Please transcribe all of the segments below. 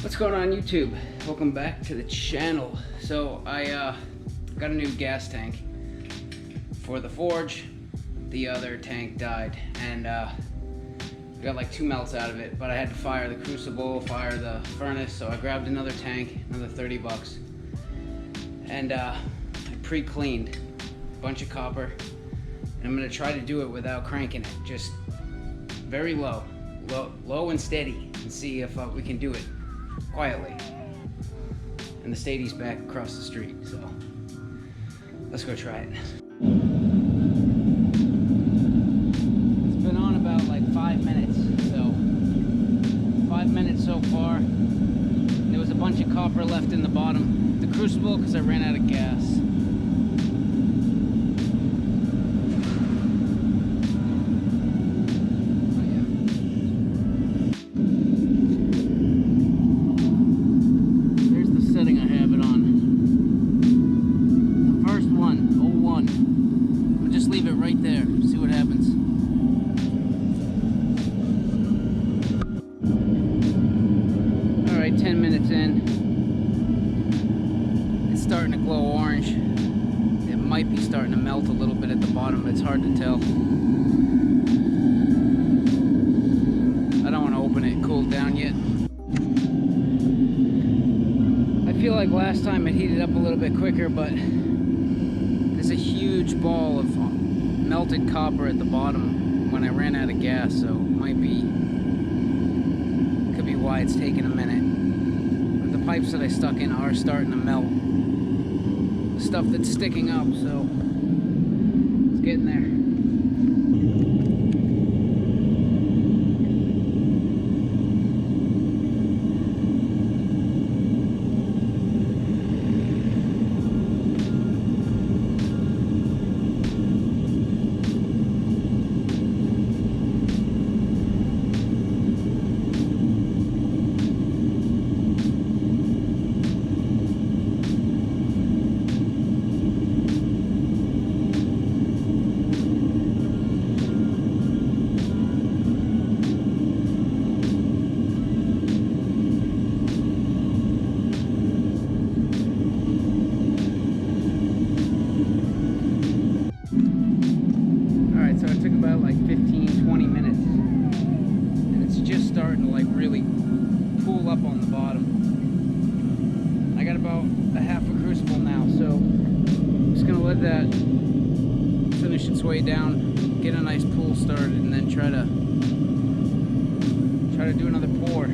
What's going on YouTube? Welcome back to the channel. So I got a new gas tank for the forge. The other tank died and we got like 2 melts out of it, but I had to fire the crucible, fire the furnace, so I grabbed another tank, another 30 bucks, and I pre-cleaned a bunch of copper, and I'm gonna try to do it without cranking it, just very low and steady, and see if we can do it quietly. And the Stadie's back across the street, so let's go try it. It's been on about like 5 minutes, so 5 minutes so far. There was a bunch of copper left in the bottom. The crucible, because I ran out of gas. Leave it right there, see what happens. Alright, 10 minutes in. It's starting to glow orange. It might be starting to melt a little bit at the bottom, but it's hard to tell. I don't want to open it, cool down yet. I feel like last time it heated up a little bit quicker, but there's a huge ball of melted copper at the bottom when I ran out of gas, so could be why it's taking a minute. But the pipes that I stuck in are starting to melt. The stuff that's sticking up, so it's getting there. So it took about like 15-20 minutes, and it's just starting to like really pool up on the bottom. I got about a half a crucible now, so I'm just gonna let that finish its way down, get a nice pool started, and then try to do another pour.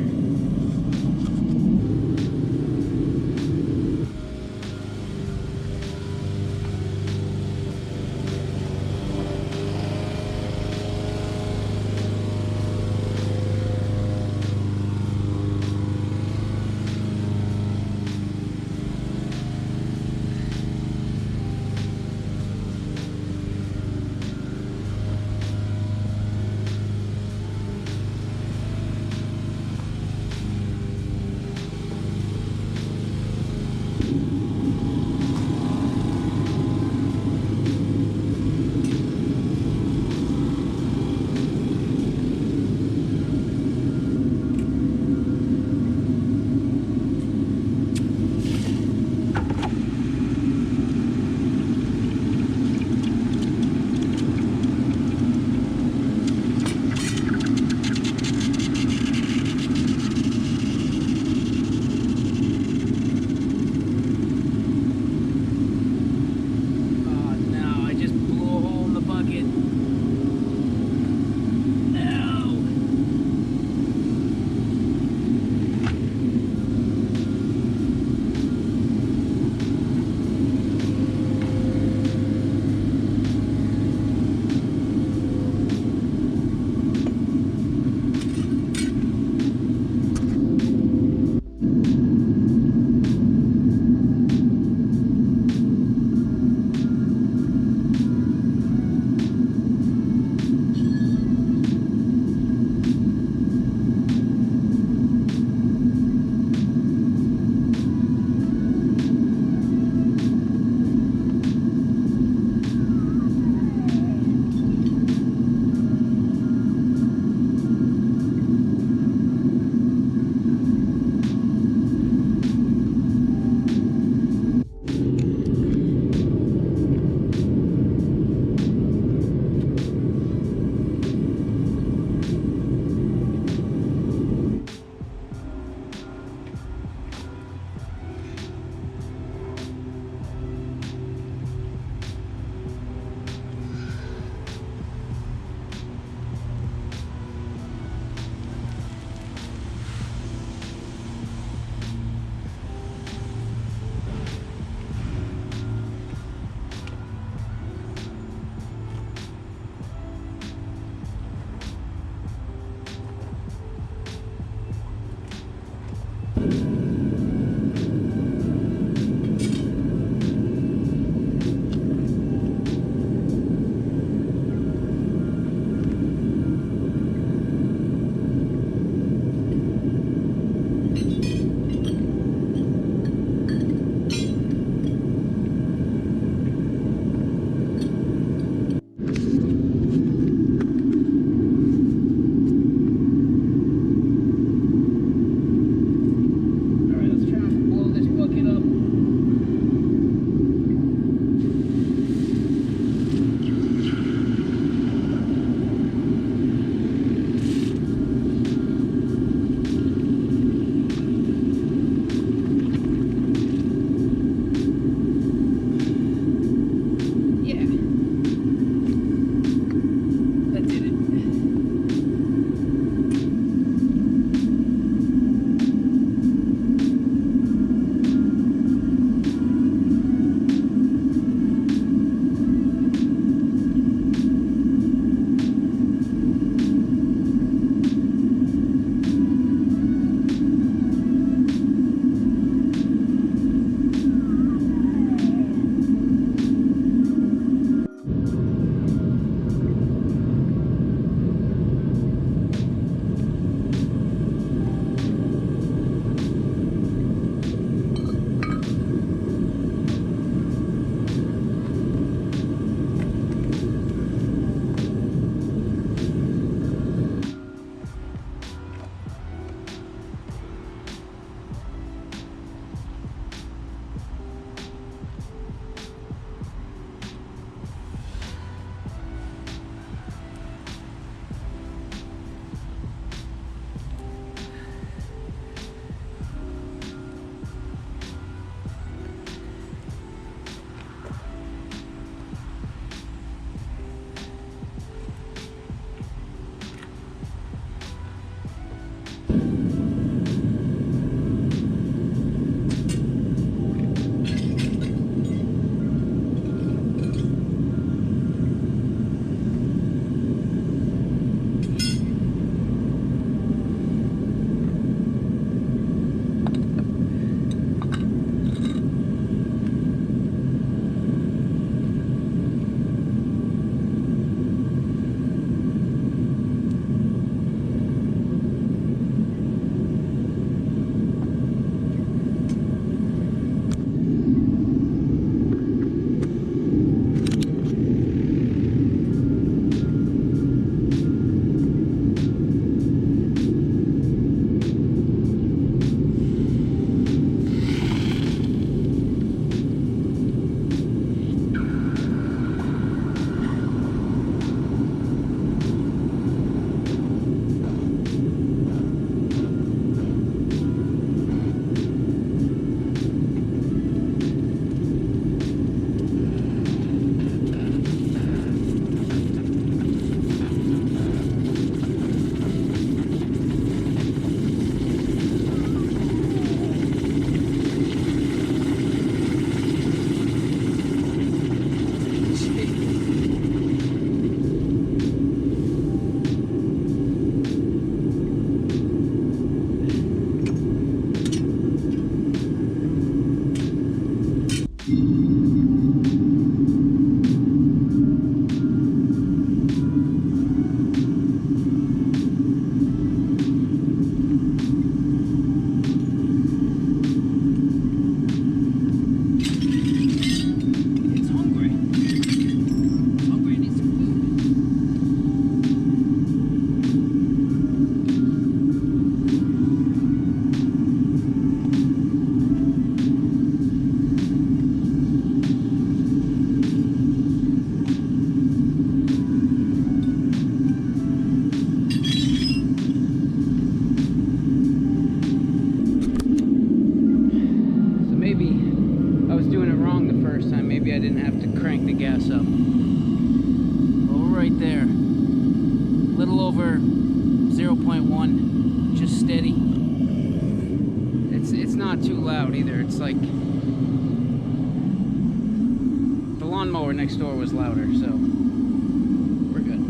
just steady. It's not too loud either. It's like the lawnmower next door was louder, so we're good.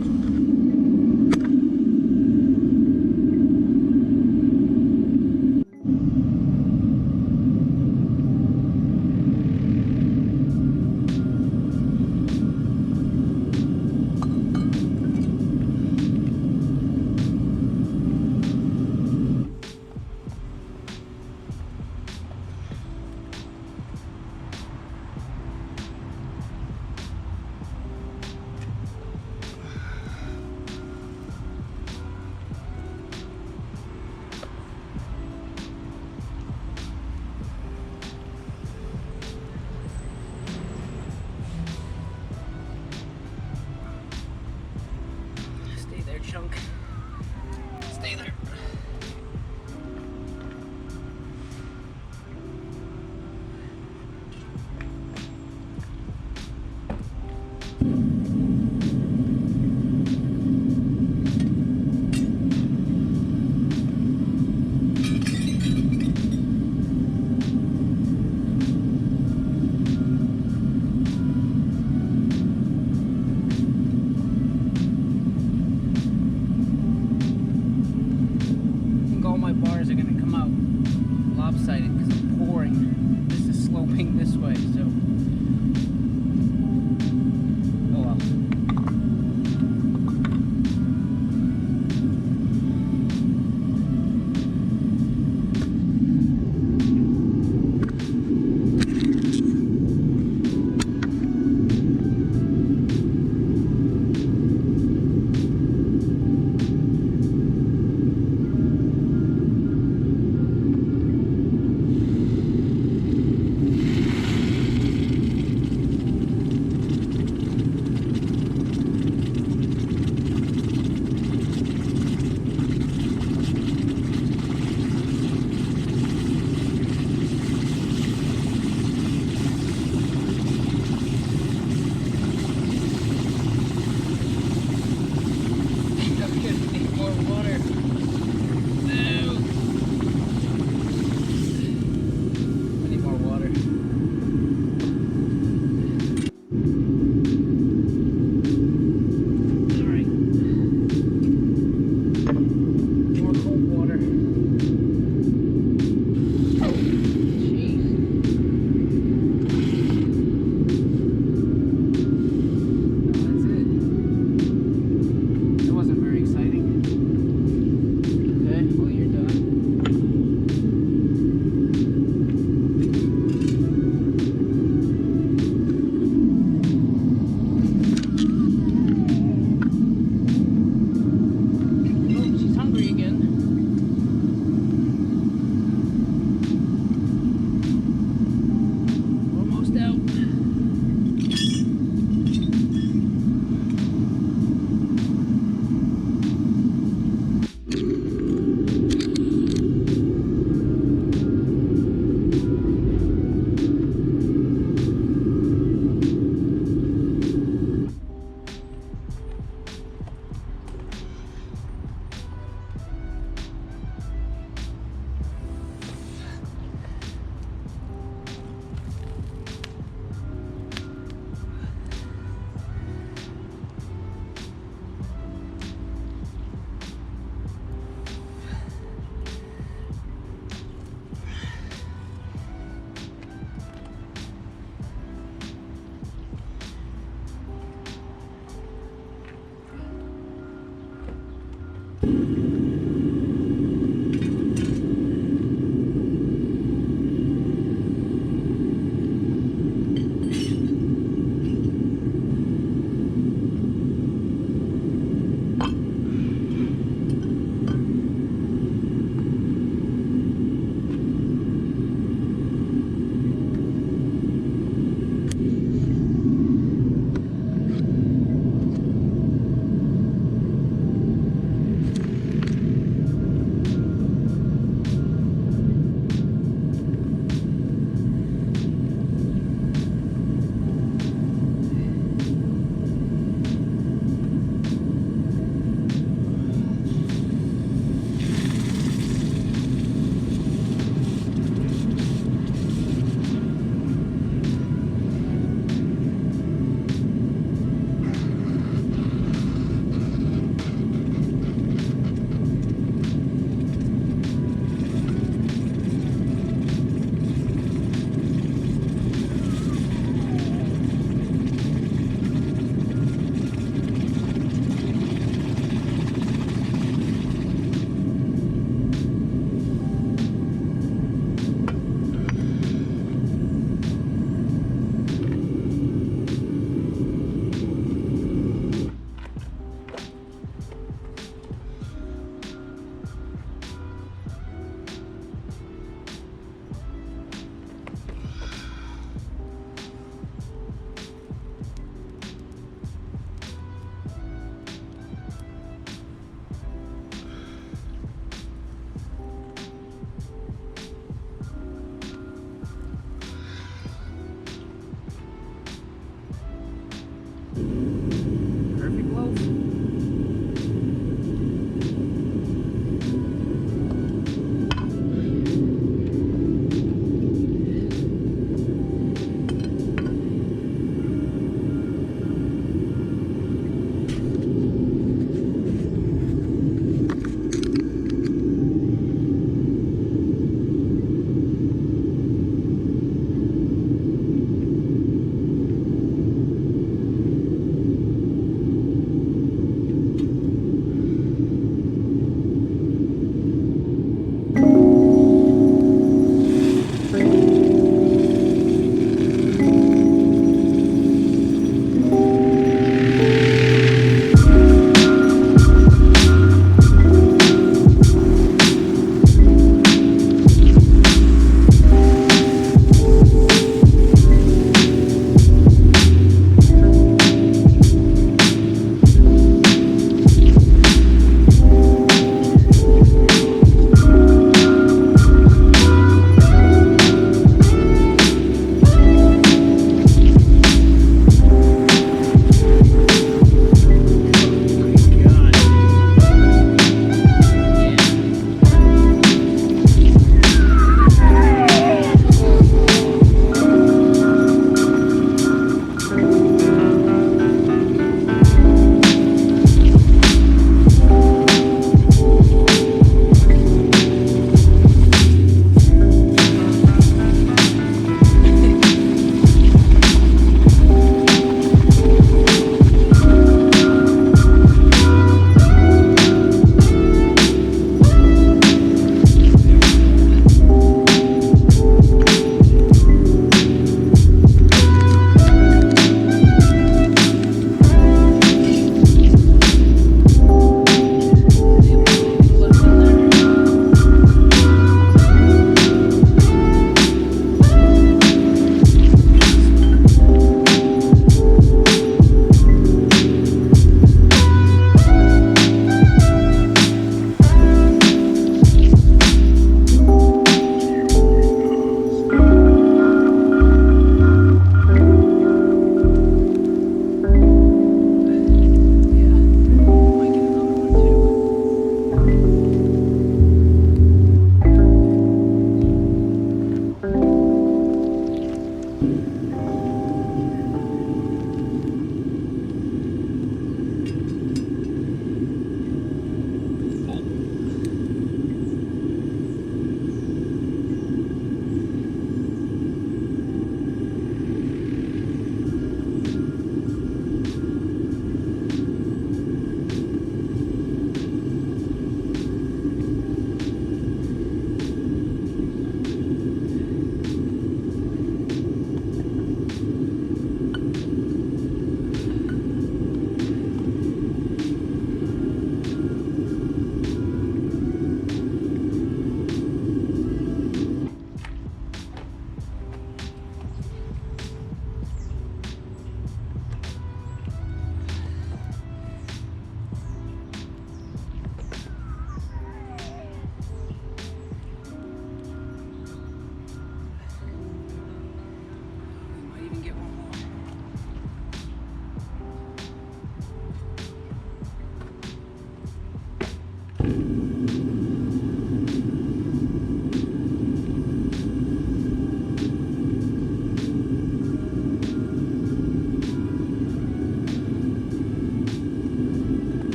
Stay there, chunk. Stay there. I think all my bars are going to come out lopsided because I'm pouring. This is sloping this way, so. Oh well.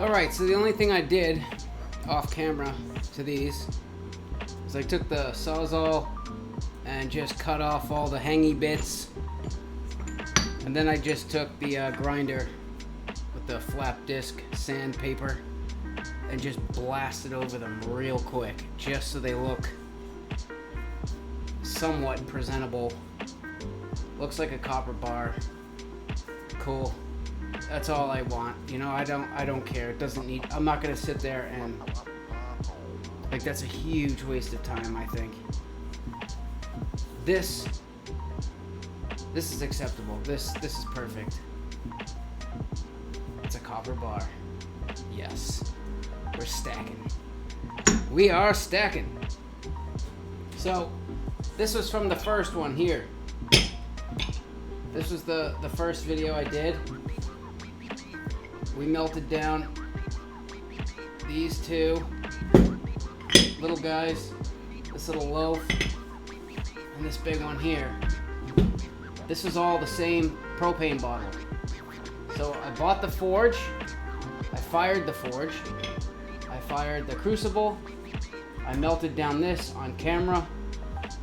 Alright, so the only thing I did off camera to these is I took the Sawzall and just cut off all the hangy bits, and then I just took the grinder with the flap disc sandpaper and just blasted over them real quick, just so they look somewhat presentable. Looks like a copper bar. Cool. That's all I want. You know, I don't care. It doesn't need. I'm not gonna sit there and like, that's a huge waste of time, I think. This is acceptable. This is perfect. It's a copper bar. Yes. We're stacking. We are stacking. So, this was from the first one here. This was the first video I did. We melted down these two little guys, this little loaf, and this big one here. This was all the same propane bottle. So I bought the forge, I fired the forge, I fired the crucible, I melted down this on camera,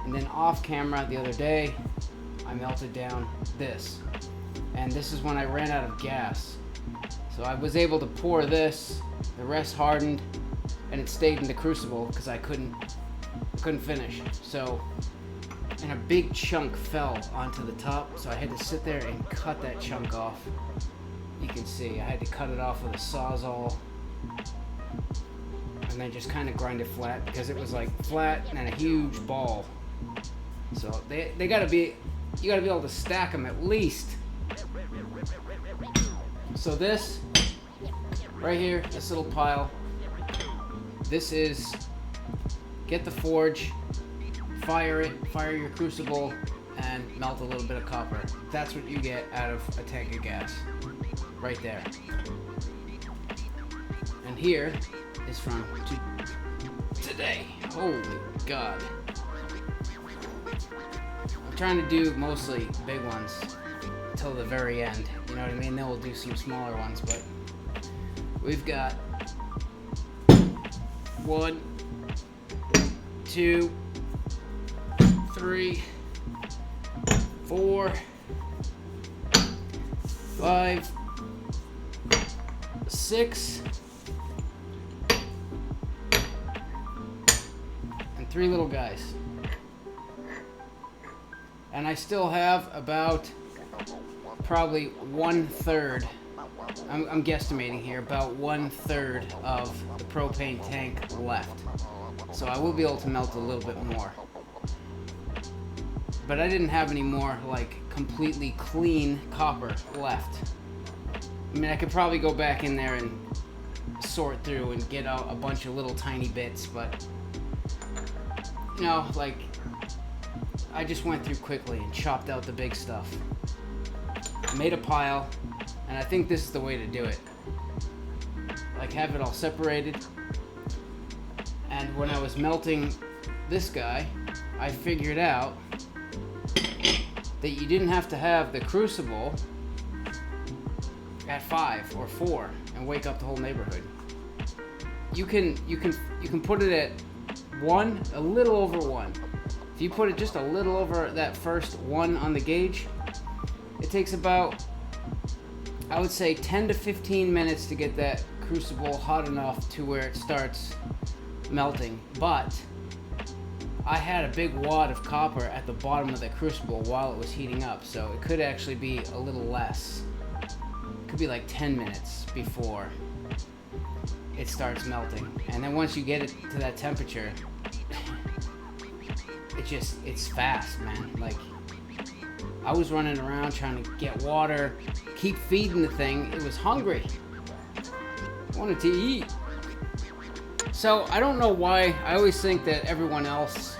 and then off camera the other day, I melted down this. And this is when I ran out of gas. So I was able to pour this, the rest hardened, and it stayed in the crucible because I couldn't finish. So, and a big chunk fell onto the top, so I had to sit there and cut that chunk off. You can see I had to cut it off with a Sawzall, and then just kind of grind it flat because it was like flat and a huge ball. So they gotta be, you gotta be able to stack them at least. So this right here, this little pile, this is get the forge, fire it, fire your crucible, and melt a little bit of copper. That's what you get out of a tank of gas, right there. And here is from today. Holy God. I'm trying to do mostly big ones until the very end. You know what I mean? Then we'll do some smaller ones, but we've got 1, 2, 3, 4, 5, 6, and 3 little guys. And I still have about probably 1/3. I'm guesstimating here, about 1/3 of the propane tank left. So I will be able to melt a little bit more. But I didn't have any more like completely clean copper left. I mean, I could probably go back in there and sort through and get out a bunch of little tiny bits, but you know, like, I just went through quickly and chopped out the big stuff. I made a pile, and I think this is the way to do it. Like, have it all separated. And when I was melting this guy, I figured out that you didn't have to have the crucible at 5 or 4 and wake up the whole neighborhood. You can put it at 1, a little over 1. If you put it just a little over that first 1 on the gauge, it takes about, I would say, 10 to 15 minutes to get that crucible hot enough to where it starts melting. But I had a big wad of copper at the bottom of the crucible while it was heating up, so it could actually be a little less. It could be like 10 minutes before it starts melting. And then once you get it to that temperature, it's fast, man. Like, I was running around trying to get water, keep feeding the thing. It was hungry. I wanted to eat. So I don't know why. I always think that everyone else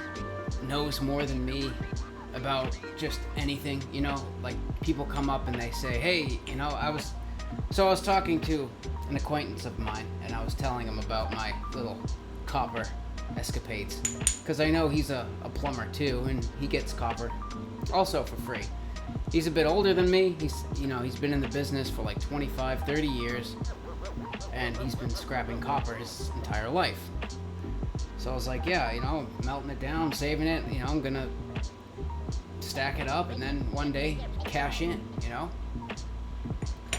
knows more than me about just anything, you know? Like, people come up and they say, hey, you know, I was talking to an acquaintance of mine, and I was telling him about my little copper escapades, because I know he's a plumber too, and he gets copper also for free. He's a bit older than me. He's been in the business for like 25, 30 years, and he's been scrapping copper his entire life. So I was like, yeah, melting it down, saving it, I'm gonna stack it up and then one day cash in,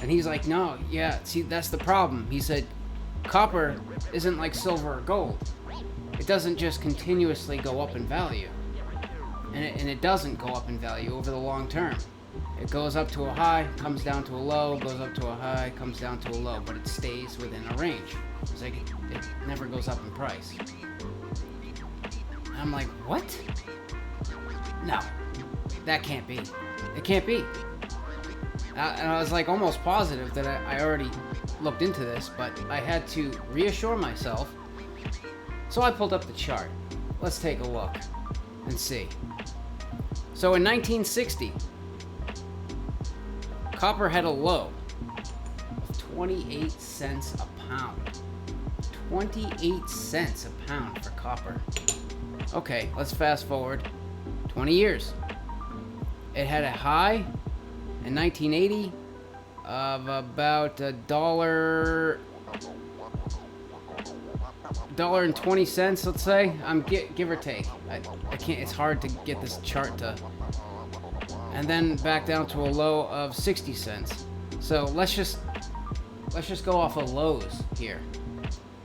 And he's like, no, yeah, see, that's the problem. He said, copper isn't like silver or gold. It doesn't just continuously go up in value. And it doesn't go up in value over the long term. It goes up to a high, comes down to a low, goes up to a high, comes down to a low, but it stays within a range. It's like it never goes up in price. I'm like, what? No, that can't be. It can't be. And I was like almost positive that I already looked into this, but I had to reassure myself. So I pulled up the chart. Let's take a look and see. So in 1960, copper had a low of 28 cents a pound. 28 cents a pound for copper. Okay, let's fast forward 20 years. It had a high in 1980 of about $1.20, let's say. Give or take. I can't. It's hard to get this chart to. And then back down to a low of 60 cents. So let's just go off of lows here.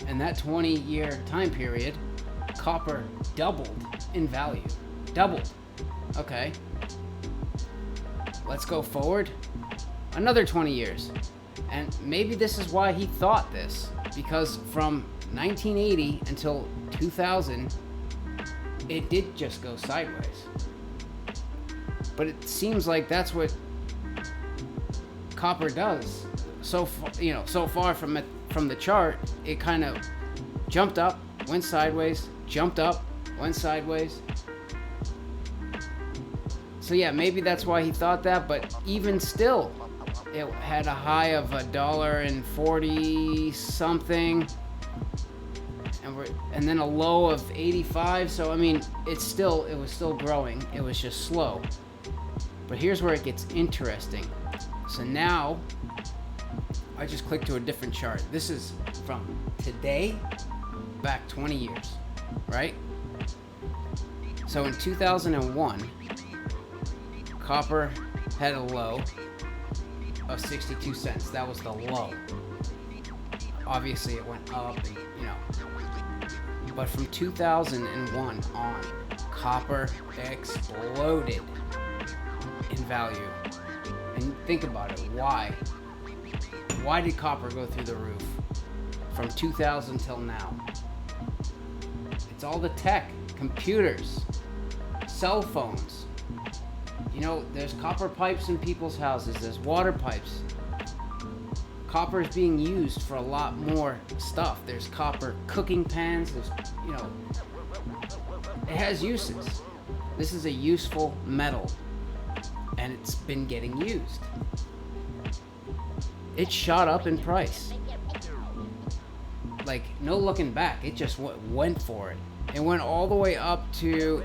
In that 20-year time period, copper doubled in value. Doubled. Okay. Let's go forward another 20 years. And maybe this is why he thought this, because from 1980 until 2000, it did just go sideways. But it seems like that's what copper does. So far from the chart, it kind of jumped up, went sideways, jumped up, went sideways. So yeah, maybe that's why he thought that, but even still, it had a high of $1.40 something, and then a low of 85. So I mean, it was still growing. It was just slow. But here's where it gets interesting. So now, I just clicked to a different chart. This is from today back 20 years, right? So in 2001, copper had a low of 62 cents. That was the low. Obviously, it went up, and, But from 2001 on, copper exploded in value. And think about it. Why? Why did copper go through the roof from 2000 till now? It's all the tech, computers, cell phones. There's copper pipes in people's houses. There's water pipes. Copper is being used for a lot more stuff. There's copper cooking pans. It has uses. This is a useful metal, and it's been getting used. It shot up in price. Like, no looking back. It just went for it. It went all the way up to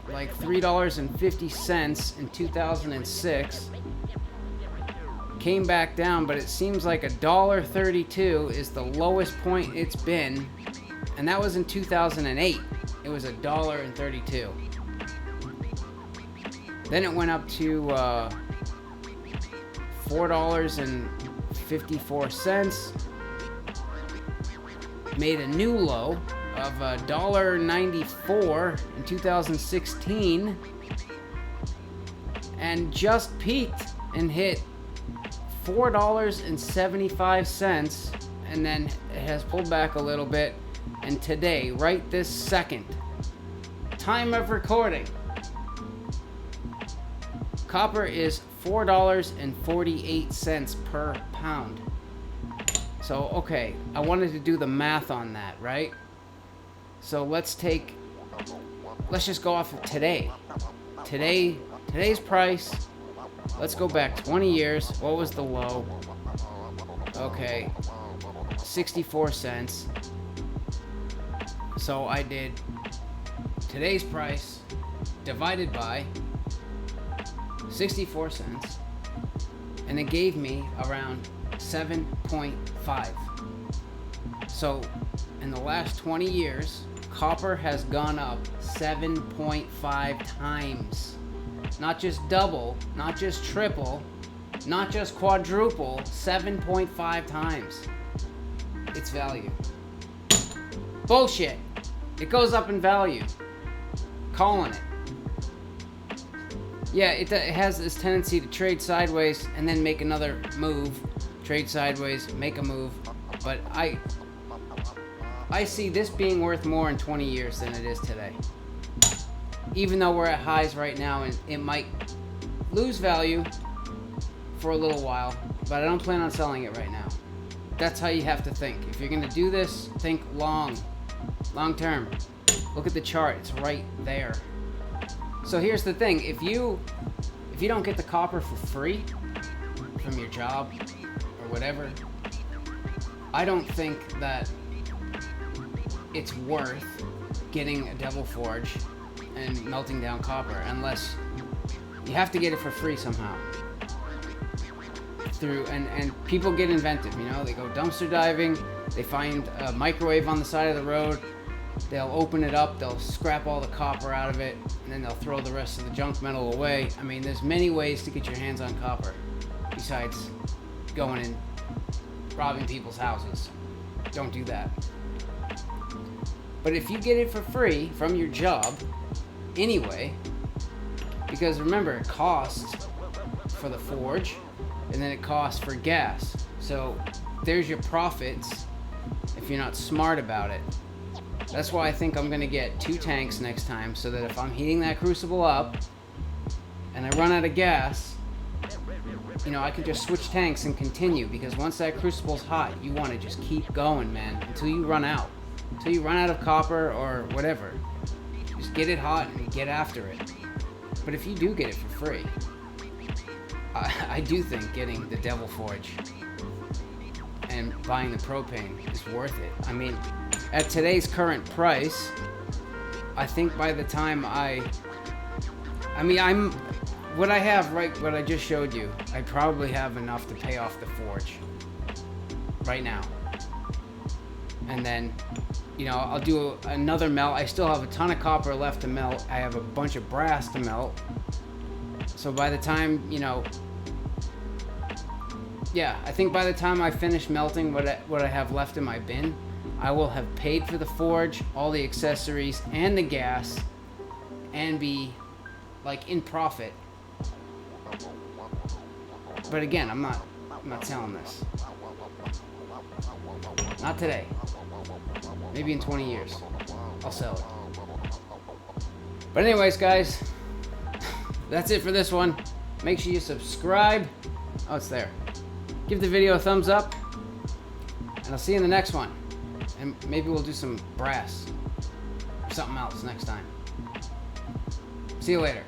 like $3.50 in 2006. Came back down, but it seems like $1.32 is the lowest point it's been, and that was in 2008. It was $1.32. Then it went up to $4.54. Made a new low of $1.94 in 2016, and just peaked and hit $4.75, and then it has pulled back a little bit. And today, right this second, time of recording, copper is $4.48 per pound. So, okay, I wanted to do the math on that, right? So let's just go off of today. Today's price. Let's go back 20 years. What was the low? Okay, 64 cents. So I did today's price divided by 64 cents. and it gave me around 7.5. So in the last 20 years, copper has gone up 7.5 times. Not just double, not just triple, not just quadruple, 7.5 times its value. Bullshit. It goes up in value. Calling it. Yeah, it has this tendency to trade sideways and then make another move. Trade sideways, make a move. But I see this being worth more in 20 years than it is today. Even though we're at highs right now, and it might lose value for a little while, but I don't plan on selling it right now. That's how you have to think. If you're gonna do this, think long term. Look at the chart, it's right there. So here's the thing, if you don't get the copper for free from your job or whatever, I don't think that it's worth getting a Devil Forge and melting down copper, unless you have to get it for free somehow. And people get inventive, you know, they go dumpster diving, they find a microwave on the side of the road, they'll open it up, they'll scrap all the copper out of it, and then they'll throw the rest of the junk metal away. I mean, there's many ways to get your hands on copper besides going and robbing people's houses. Don't do that. But if you get it for free from your job anyway, because remember, it costs for the forge, and then it costs for gas. So there's your profits if you're not smart about it. That's why I think I'm gonna get 2 tanks next time, so that if I'm heating that crucible up and I run out of gas, you know, I can just switch tanks and continue, because once that crucible's hot, you want to just keep going, man, until you run out. Until you run out of copper or whatever. Just get it hot and get after it. But if you do get it for free, I do think getting the Devil Forge and buying the propane is worth it. I mean, at today's current price, I think by the time what I have, right, what I just showed you, I probably have enough to pay off the forge right now. And then, you know, I'll do another melt. I still have a ton of copper left to melt. I have a bunch of brass to melt. So by the time, you know, yeah, I think by the time I finish melting what I have left in my bin, I will have paid for the forge, all the accessories, and the gas, and be, like, in profit. But again, I'm not selling this. Not today. Maybe in 20 years, I'll sell it. But anyways, guys, that's it for this one. Make sure you subscribe. Oh, it's there. Give the video a thumbs up, and I'll see you in the next one. And maybe we'll do some brass or something else next time. See you later.